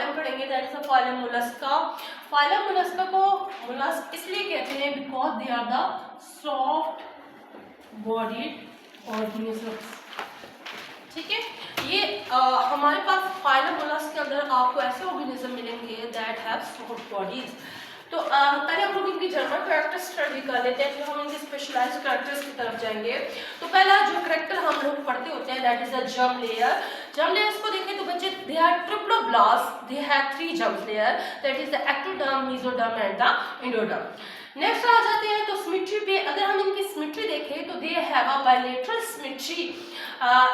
Phylum पढ़ेंगे, that is a phylum mollusca. Phylum mollusca को mollusc इसलिए कहते हैं because they are the soft bodied organisms. ठीक है, ये हमारे पास फाइलम मोलस्क के अंदर आपको ऐसे ऑर्गेनिज्म मिलेंगे दैट हैव सॉफ्ट बॉडीज। तो पहले हम लोग इनकी जनरल कैरेक्टर स्टडी कर लेते हैं, फिर हम इनके स्पेशलाइज्ड कैरेक्टर्स की तरफ जाएंगे। तो पहला जो कैरेक्टर हम लोग पढ़ते होते हैं that is the germ layer. Germ layers को देखें तो बच्चे they are triploblast, they have 3 germ layer that is the ectoderm, mesoderm and the endoderm. Next आ जाते हैं तो सिमेट्री पे। अगर हम इनकी सिमेट्री देखें तो they have a bilateral symmetry.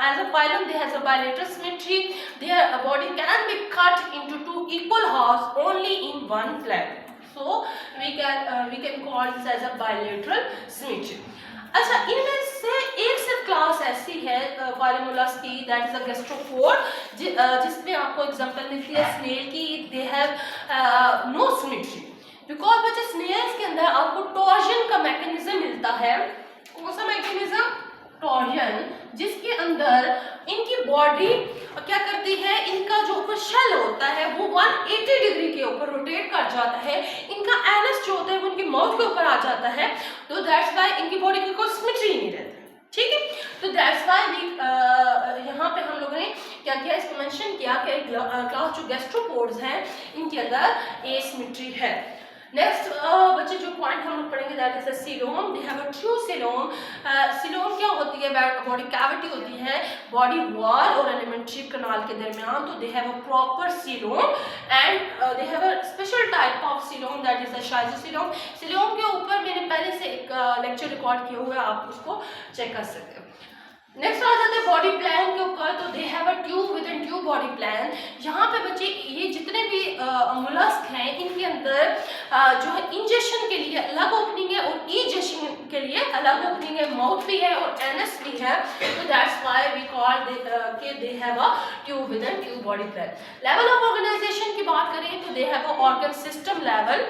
as a phylum they has a bilateral symmetry. Their body can be cut into 2 equal halves only in one flank. So we can call this as a bilateral symmetry. अच्छा, इनमें से एक सिर्फ class ऐसी है phylum mollusc की that is a gastropod, जिसमें आपको एग्जांपल मिलती है स्नेल की। They have no symmetry because बच्चे स्नेल्स के अंदर आपको टॉर्जन का मैकेनिज्म मिलता है। कौन सा मैकेनिज्म? टॉर्जन, जिसके अंदर इनकी बॉडी क्या करती है, इनका जो ऊपर शेल होता है वो 180 डिग्री के ऊपर रोटेट कर जाता है। इनका एनस जो होता है वो इनकी माउथ के ऊपर आ जाता है, तो दैट्स वाई इनकी बॉडी की कोई सिमेट्री नहीं रहती। ठीक है, तो दैट्स वाई यहाँ पे हम लोगों ने क्या किया, इसको मेंशन किया कि क्लास जो गैस्ट्रोपोड्स हैं इनके अंदर एसिमेट्री है। नेक्स्ट बच्चे जो पॉइंट हम लोग पढ़ेंगे that is the coelom. They have a true coelom. Coelom क्या होती है? बॉडी कैविटी होती है बॉडी वॉल और एलिमेंट्री कनाल के दरमियान। तो they have a proper coelom and they have a special type of coelom that is the schizocoelom. Coelom के ऊपर मैंने पहले से एक लेक्चर रिकॉर्ड किया हुआ है, आप उसको चेक कर सकते हो। नेक्स्ट आ जाते हैं बॉडी प्लान के ऊपर। तो they have a tube within tube body plan. यहाँ पे बच्चे ये जितने भी मोलस्क हैं इनके अंदर जो है इंजेक्शन के लिए अलग ओपनिंग है और इजेक्शन के लिए अलग ओपनिंग है, माउथ भी है और एनस भी है। तो दैट्स व्हाई वी कॉल के they have a tube within tube body plan. Level of organisation की बात करें तो they have a organ system level.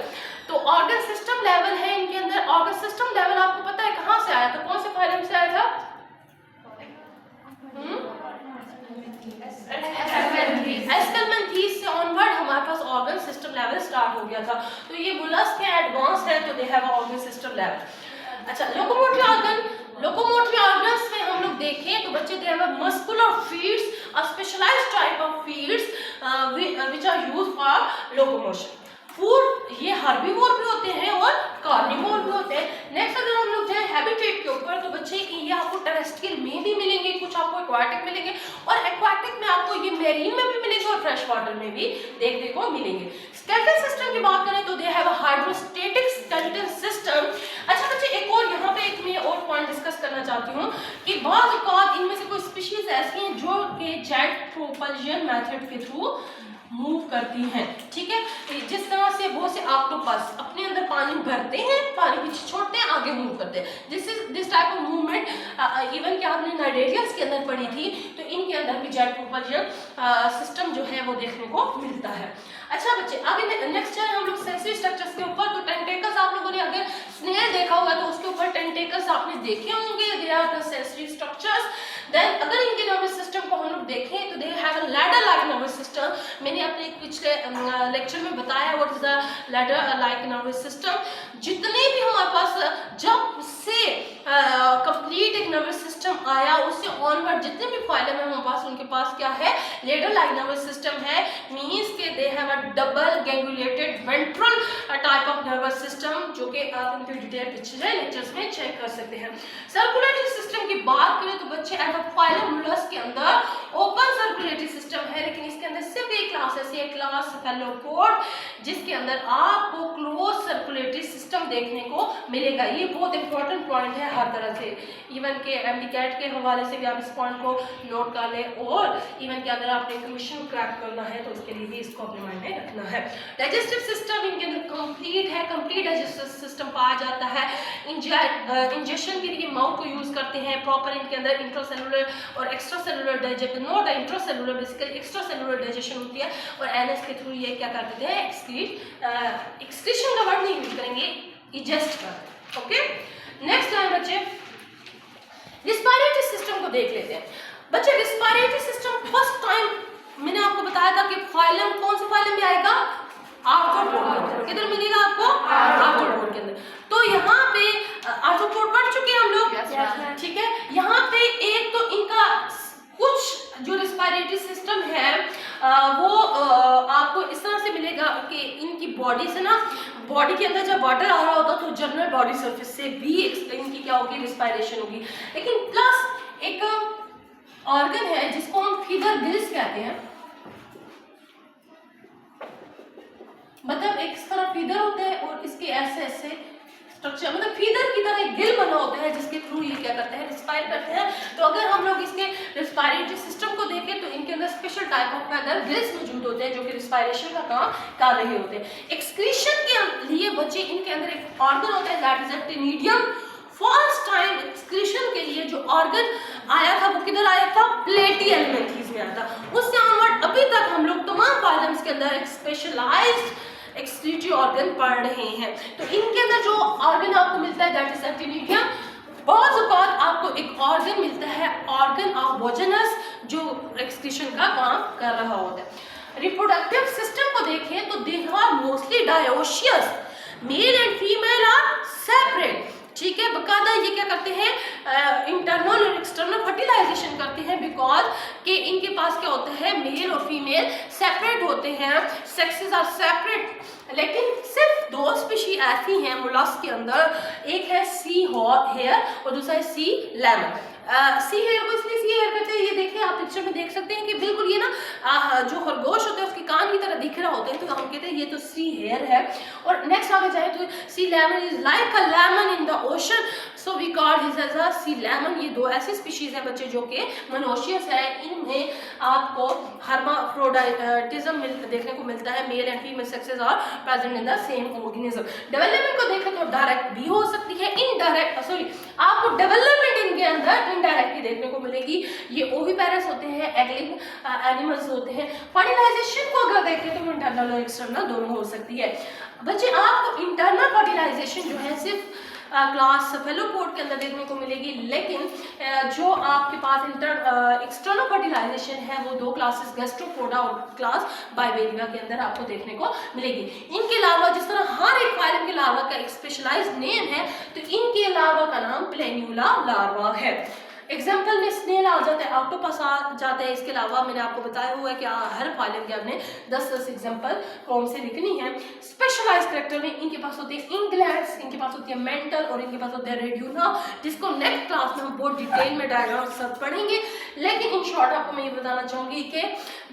तो ऑर्गन सिस्टम लेवल है इनके अंदर। ऑर्गन सिस्टम लेवल आपको पता है कहाँ से आया था, कौन से फाइलम से आया था? एस्केलमेंथीज से ऑनवर्ड हमारे पास ऑर्गन सिस्टम लेवल स्टार्ट हो गया था। तो ये मोलस्क है, एडवांस है, तो they have organ system level. अच्छा, लोकोमोटरी ऑर्गन। लोकोमोटरी ऑर्गन्स में हम लोग देखें तो बच्चे they have muscular feet, a specialised type of feet which are used for locomotion. Food ये हर्बीवोर भी होते हैं और कार्निवोर भी होते हैं। नेक्स्ट अगर हम लोग जाए हैबिटेट के ऊपर तो बच्चे ये आपको टेरेस्ट्रियल में भी मिलेंगे, कुछ आपको एक्वाटिक मिलेंगे और एक्वाटिक में आपको ये मेरीन में भी मिलेंगे और फ्रेश वाटर में भी देखने को मिलेंगे। स्केलेटल सिस्टम की बात करें तो they have a hydrostatic skeletal system. अच्छा बच्चे, एक और यहाँ पे एक मैं और पॉइंट डिस्कस करना चाहती हूँ कि बाज़ औक़ात इनमें से कोई स्पीशीज ऐसी हैं जो कि जेट प्रोपल्जन मेथड के थ्रू मूव करती हैं। ठीक है, जिस तरह से बहुत से ऑक्टोपस अपने अंदर पानी भरते हैं, पानी पीछे छोड़ते हैं, आगे मूव करते हैं। This type of movement even कि आपने नाइडेरियल्स के अंदर पढ़ी थी, तो इनके अंदर भी जेट प्रोपल्जन सिस्टम जो है वो देखने को मिलता है। अच्छा बच्चे, आगे नेक्स्ट है हम लोग सेंसरी स्ट्रक्चर्स के ऊपर। तो टेंटेकल्स आप लोगों ने अगर स्नेल देखा होगा तो उसके ऊपर टेंटेकल्स आपने देखे होंगे, they are the sensory structures. Then अगर इनके नर्वस सिस्टम को हम लोग देखें तो they have a ladder like nervous system. मैंने अपने पिछले लेक्चर में बताया what is the ladder like nervous system. जितने भी हमारे पास जब से कंप्लीट एक नर्वस सिस्टम आया उससे ऑनवर्ड जितने भी फाइलम है हमारे पास उनके पास क्या है, लैडर लाइक नर्वस सिस्टम है। मींस के they have a double ganglionated ventral type of nervous system, जो कि आप इनकी डिटेल पिछले लेक्चर्स में चेक कर सकते हैं। सर्कुलेटरी सिस्टम की बात करें तो बच्चे एज अ फाइलम मोलस्क के अंदर ओपन सर्कुलेटरी सिस्टम है, लेकिन इसके अंदर सिर्फ एक क्लास ऐसी है, क्लास सेफेलोपोड, जिसके अंदर आपको क्लोज सर्कुलेटरी सिस्टम देखने को मिलेगा। ये बहुत इंपॉर्टेंट पॉइंट है हर तरह से, इवन के एमडीकैट के हवाले से भी आप इस पॉइंट को नोट कर लें, और इवन कि अगर आपने कमीशन क्रैक करना है तो उसके लिए भी इसको अपने माइंड में रखना है। डाइजेस्टिव सिस्टम इनके अंदर कंप्लीट है, कंप्लीट डाइजेस्टिव सिस्टम पाया जाता है। इंजेक्शन के लिए माउथ को यूज करते हैं प्रॉपर। इनके अंदर इंट्रासेलुलर और extra cellular digestion, not intracellular, basically extra cellular digestion होती है और एनएस के थ्रू ये क्या कर देते हैं, एक्सक्रीशन का वर्ड नहीं यूज करेंगे, इजेस्ट कर। ओके, नेक्स्ट है बच्चे रिस्पायरेटरी सिस्टम को देख लेते हैं। बच्चे रिस्पायरेटरी सिस्टम फर्स्ट टाइम मैंने आपको बताया था कि फाइलम कौन से फाइलम में आएगा, आर्थ्रोपोड के अंदर। किधर मिलेगा आपको, आर्थ्रोपोड के अंदर। तो यहाँ पे आर्थ्रोपोड पढ़ चुके हैं हम लोग, ठीक है। यहाँ पे एक तो इनका कुछ जो रेस्पिरेटरी सिस्टम है वो आपको इस तरह से मिलेगा कि इनकी बॉडी से ना, बॉडी के अंदर जब वाटर आ रहा होता तो जनरल बॉडी सरफेस से भी इनकी क्या होगी, रिस्पायरेशन होगी। लेकिन प्लस एक ऑर्गन है जिसको हम फीदर गिल्स कहते हैं, मतलब एक इस तरह फीदर होता है और इसके ऐसे ऐसे स्ट्रक्चर, मतलब फीदर की तरह एक गिल बना होता है जिसके थ्रू ये क्या करते हैं, रिस्पायर करते हैं। तो अगर हम लोग इसके रिस्पायरेटरी सिस्टम को देखें तो इनके अंदर special type of feather gills मौजूद होते हैं जो कि रिस्पायरेशन का काम कर रहे होते हैं। एक्सक्रीशन के लिए बच्चे इनके अंदर एक ऑर्गन होता है that is a taenidium. First time excretion के लिए जो ऑर्गन आया था वो किधर आया था, प्लेटिहेल्मिन्थेस में आया था। उससे ऑनवर्ड अभी तक हम लोग तमाम फाइलम्स के अंदर एक स्पेशलाइज्ड एक्सक्रीटरी ऑर्गन पढ़ रहे हैं। तो इनके अंदर जो ऑर्गन आपको मिलता है दैट इज एक्टिनिडियम। बहुत औकात आपको एक ऑर्गन मिलता है, ऑर्गन ऑफ वोजनस, जो एक्सक्रीशन का काम कर रहा होता है। रिप्रोडक्टिव सिस्टम को देखें तो they are mostly dioecious, male and female are separate, ठीक है। बकायदा ये क्या करते हैं, इंटरनल और एक्सटर्नल फर्टिलाइजेशन करते हैं, बिकॉज कि इनके पास क्या होता है, मेल और फीमेल सेपरेट होते हैं, सेक्सेस आर सेपरेट। लेकिन सिर्फ दो स्पीशी ऐसी हैं मोलस्क के अंदर, एक है सी हेयर और दूसरा है सी लेमन। सी हेयर को इसलिए सी हेयर कहते हैं, ये देखिए आप पिक्चर में देख सकते हैं कि बिल्कुल ये ना जो खरगोश होता है उसके कान की तरह दिख रहा होता है, तो हम कहते हैं ये तो सी हेयर है। और नेक्स्ट आगे जाए तो sea lemon is like a lemon in the ocean, so we call this as a sea lemon. ये दो ऐसी स्पीशीज हैं बच्चे जो कि मोनोशियस है, इनमें आपको हर्माफ्रोडाइटिज्म देखने को मिलता है, male and female sexes are present in the same organism. Development को देखें तो डायरेक्ट भी हो सकती है, इनडायरेक्ट सॉरी आपको डेवलपमेंट इनके अंदर इनडायरेक्टली देखने को मिलेगी। ये ओविपेरस होते हैं, एगलिंग एनिमल्स होते हैं। फर्टिलाइजेशन को अगर देखें तो इंटरनल और एक्सटर्नल दोनों हो सकती है। बच्चे आपको इंटरनल फर्टिलाइजेशन जो है सिर्फ क्लास सेफेलोपोड के अंदर देखने को मिलेगी, लेकिन जो आपके पास एक्सटर्नल फर्टिलाइजेशन है वो दो क्लासेस गैस्ट्रोपोडा और क्लास बाइबेरिया के अंदर आपको देखने को मिलेगी। इनके अलावा जिस तरह हर एक फाइलम के लार्वा का एक स्पेशलाइज्ड नेम है, तो इनके अलावा का नाम प्लेन्यूला लार्वा है। एग्जाम्पल में स्नेल आ जाता है, ऑक्टोपस आ जाता है। इसके अलावा मैंने आपको बताया हुआ है कि हर फाइलम के हमने 10-10 एग्जाम्पल फॉर्म से लिखनी है। स्पेशलाइज करेक्टर में इनके पास होती है इंग्लैंड्स, इनके पास होती है मेंटल और इनके पास होता है रेड्यूना, जिसको नेक्स्ट क्लास में हम बहुत डिटेल में डायग्राम सब पढ़ेंगे। लेकिन इन शॉर्ट आपको मैं ये बताना चाहूंगी कि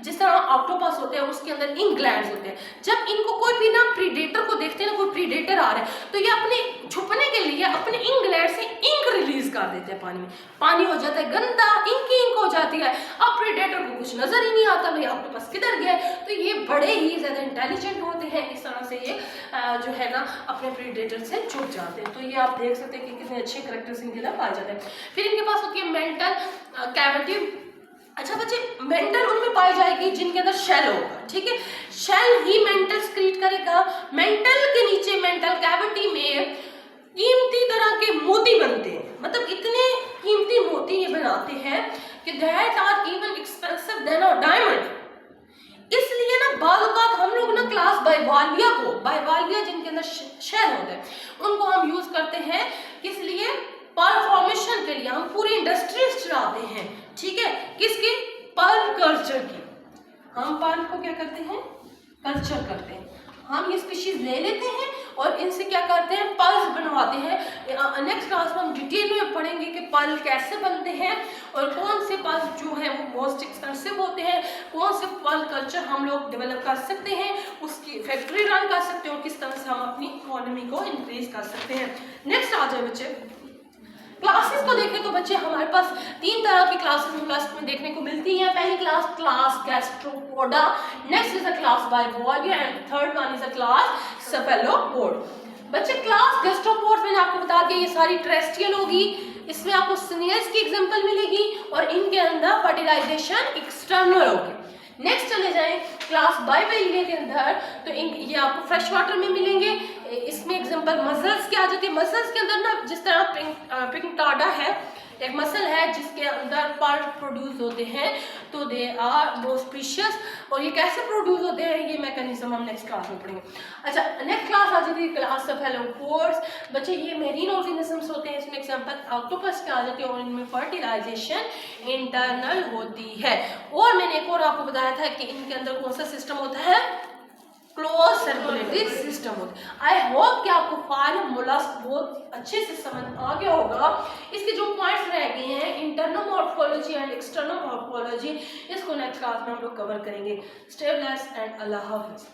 जिस तरह ऑक्टोपस होते हैं उसके अंदर इंग्लैंड्स होते हैं। जब इनको कोई भी ना प्रीडेटर को देखते हैं ना, कोई प्रीडेटर आ रहा है, तो ये अपने छुपने के लिए अपने इंग्लैंड से इंक रिलीज कर देते हैं पानी में। पानी हो जाता है गंदा, इंक हो जाती है। अब प्रीडेटर को कुछ नजर ही नहीं आता भाई ऑक्टोपस किधर गया। तो ये बड़े ही ज्यादा इंटेलिजेंट होते हैं, इस तरह से ये जो है ना अपने प्रीडेटर से छुप जाते हैं। तो ये आप देख सकते हैं कि कितने अच्छे कैरेक्टर्स इनके अंदर पाए जाते हैं। फिर इनके पास होती है मेंटल कैविटी। अच्छा बच्चे, मेंटल उनमें पाई जाएगी जिनके अंदर शेल होगा, ठीक है। शेल ही मेंटल सक्रीट करेगा। मेंटल के नीचे मेंटल कैविटी में कीमती तरह के मोती बनते हैं, मतलब इतने कीमती मोती ये बनाते हैं कि that are even expensive than a diamond. इसलिए ना बालूकात हम लोग ना क्लास बाइवालिया जिनके अंदर शेल होते हैं उनको हम यूज करते हैं, किस लिए, पर्ल फॉर्मेशन के लिए। हम पूरी इंडस्ट्रीज चलाते हैं, ठीक है, किसकी, पर्ल कल्चर की। हम पर्ल को क्या करते हैं, कल्चर करते हैं। हम ये स्पीशीज ले लेते हैं और इनसे क्या करते हैं, पर्ल्स बनवाते हैं। नेक्स्ट क्लास में हम डिटेल में पढ़ेंगे कि पर्ल कैसे बनते हैं और कौन से पर्ल जो है वो मोस्ट एक्सपेंसिव होते हैं, कौन से पर्ल कल्चर हम लोग डेवलप कर सकते हैं, उसकी फैक्ट्री रन कर सकते हैं और किस तरह से हम अपनी इकोनॉमी को इंक्रीज कर सकते हैं। नेक्स्ट आ जाए बच्चे, क्लासेस को देखें तो बच्चे हमारे पास 3 तरह की क्लासेस मोलस्क में देखने को मिलती हैं। पहली class gastropoda, next is a class bivalvia and third one is a class cephalopod. बच्चे क्लास गैस्ट्रोपोड मैंने आपको बता दिया, ये सारी टेरेस्ट्रियल होगी, इसमें आपको स्नेल्स की एग्जांपल मिलेगी और इनके अंदर फर्टिलाइजेशन एक्सटर्नल होगी। नेक्स्ट चले जाएं क्लास बाइवेरिया के अंदर, तो ये आपको फ्रेश वाटर में मिलेंगे। इसमें एग्जांपल मसल्स की आ जाती है। मसल्स के अंदर ना जिस तरह पिंटाडा है, एक मसल है जिसके अंदर पार्ट प्रोड्यूस होते हैं, तो दे आर मोस्ट प्रीशियस। और ये कैसे प्रोड्यूस होते हैं, ये मैकेनिज्म हम नेक्स्ट क्लास में पढ़ेंगे। अच्छा, नेक्स्ट क्लास आ जाती है क्लास ऑफ हेलोपोड्स। बच्चे ये मेरीन ऑर्गेनिजम्स होते हैं, इसमें एग्जांपल ऑक्टोपस के आ जाते हैं और इनमें फर्टिलाइजेशन इंटरनल होती है। और मैंने एक और आपको बताया था कि इनके अंदर कौन सा सिस्टम होता है, क्लोज सर्कुलेटरी सिस्टम होता है। आई होप कि आपको फाइलम मोलस्क बहुत अच्छे से समझ आ गया होगा। इसके जो पॉइंट्स रह गए हैं, internal morphology and external morphology, इसको नेक्स्ट क्लास में हम लोग कवर करेंगे। Stay blessed and Allah Hafiz.